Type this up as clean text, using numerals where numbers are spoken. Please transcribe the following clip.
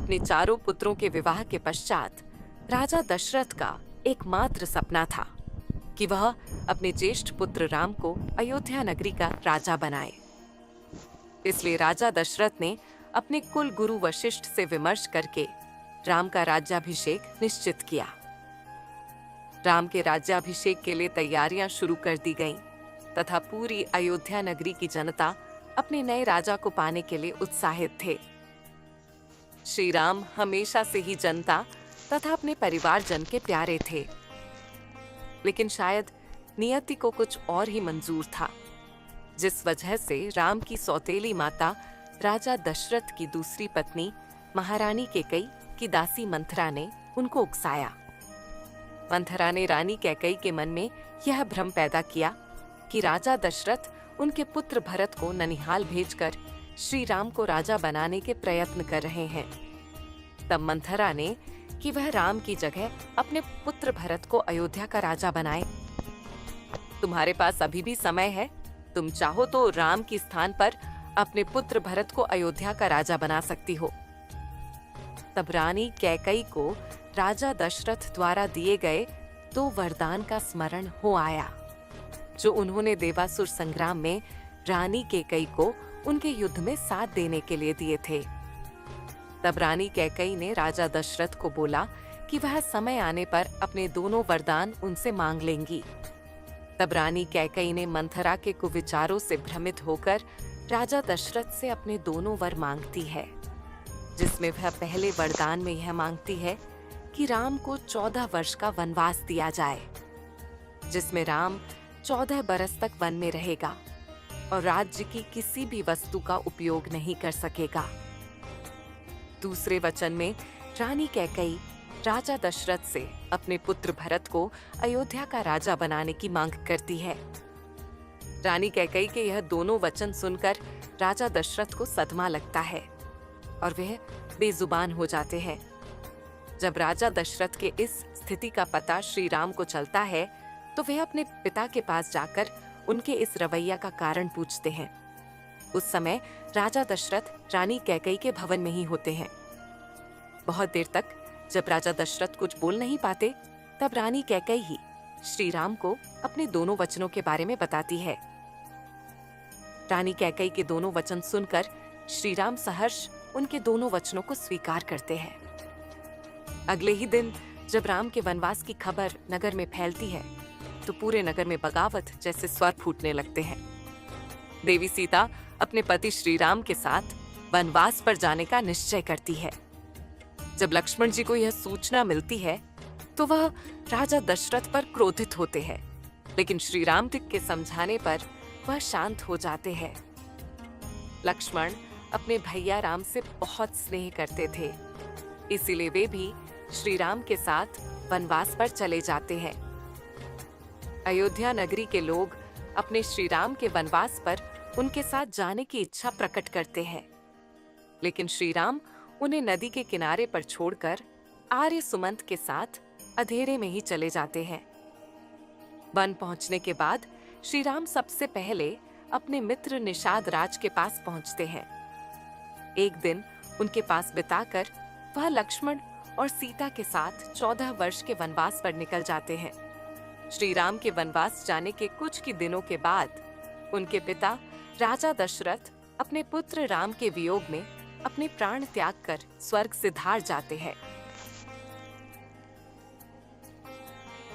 अपने चारों पुत्रों के विवाह के पश्चात राजा दशरथ का एकमात्र सपना था कि वह अपने ज्येष्ठ पुत्र राम को अयोध्या नगरी का राजा बनाए। इसलिए राजा दशरथ ने अपने कुल गुरु वशिष्ठ से विमर्श करके राम का राज्याभिषेक निश्चित किया। राम के राज्याभिषेक के लिए तैयारियां शुरू कर दी गईं तथा पूरी अयोध्या नगरी की जनता अपने नए राजा को पाने के लिए उत्साहित थे। श्री राम हमेशा से ही जनता तथा अपने परिवारजन के प्यारे थे, लेकिन शायद नियति को कुछ और ही मंजूर था, जिस वजह से राम की सौतेली माता राजा दशरथ की दूसरी पत्नी महारानी कैकेयी की दासी मंथरा ने उनको उकसाया। मंथरा ने रानी कैकेयी के मन में यह भ्रम पैदा किया कि राजा दशरथ उनके पुत्र भरत को ननिहाल भेजकर श्री राम को राजा बनाने के प्रयत्न कर रहे हैं। तब मंथरा ने कि वह राम की जगह अपने पुत्र भरत को अयोध्या का राजा बनाए। तुम्हारे पास अभी भी समय है, तुम चाहो तो राम के स्थान पर अपने पुत्र भरत को अयोध्या का राजा बना सकती हो। तब रानी कैकेयी को राजा दशरथ द्वारा दिए गए 2 वरदान का स्मरण हो आया, जो उन्होंने देवासुर संग्राम में रानी कैकेयी को उनके युद्ध में साथ देने के लिए दिए थे। तब रानी कैकेयी ने राजा दशरथ को बोला कि वह समय आने पर अपने दोनों वरदान उनसे मांग लेंगी। तब रानी कैकेयी ने मंथरा के कुविचारों से भ्रमित होकर राजा दशरथ से अपने दोनों वर मांगती है, जिसमें वह पहले वरदान में यह मांगती है कि राम को 14 वर्ष का वनवास दिया जाए, जिसमें राम 14 बरस तक वन में रहेगा और राज्य की किसी भी वस्तु का उपयोग नहीं कर सकेगा। दूसरे वचन में रानी कैकेयी राजा दशरथ से अपने पुत्र भरत को अयोध्या का राजा बनाने की मांग करती है। रानी कैकेयी के यह दोनों वचन सुनकर राजा दशरथ को सदमा लगता है और वह बेजुबान हो जाते हैं। जब राजा दशरथ के इस स्थिति का पता श्री राम को चलता है तो वे अपने पिता के पास जाकर उनके इस रवैया का कारण पूछते हैं। उस समय राजा दशरथ रानी कैकेयी के भवन में ही होते हैं। बहुत देर तक जब राजा दशरथ कुछ बोल नहीं पाते, तब रानी कैकेयी ही श्री राम को अपने दोनों वचनों के बारे में बताती है। रानी कैकेयी के दोनों वचन सुनकर श्री राम सहर्ष उनके दोनों वचनों को स्वीकार करते हैं। अगले ही दिन जब राम के वनवास की खबर नगर में फैलती है तो पूरे नगर में बगावत जैसे स्वर फूटने लगते हैं। देवी सीता अपने पति श्री राम के साथ वनवास पर जाने का निश्चय करती है। जब लक्ष्मण जी को यह सूचना मिलती है तो वह राजा दशरथ पर क्रोधित होते हैं, लेकिन श्री राम के समझाने पर वह शांत हो जाते हैं। लक्ष्मण अपने भैया राम से बहुत स्नेह करते थे, इसीलिए वे भी श्री राम के साथ वनवास पर चले जाते हैं। अयोध्या नगरी के लोग अपने श्री राम के वनवास पर उनके साथ जाने की इच्छा प्रकट करते हैं, लेकिन श्री राम उन्हें नदी के किनारे पर छोड़कर आर्य सुमंत के साथ अंधेरे में ही चले जाते हैं। वन पहुंचने के बाद श्री राम सबसे पहले अपने मित्र निषाद राज के पास पहुंचते हैं। एक दिन उनके पास बिताकर वह लक्ष्मण और सीता के साथ 14 वर्ष के वनवास पर निकल जाते हैं। श्री राम के वनवास जाने के कुछ ही दिनों के बाद उनके पिता राजा दशरथ अपने पुत्र राम के वियोग में अपने प्राण त्याग कर स्वर्ग से धार जाते हैं।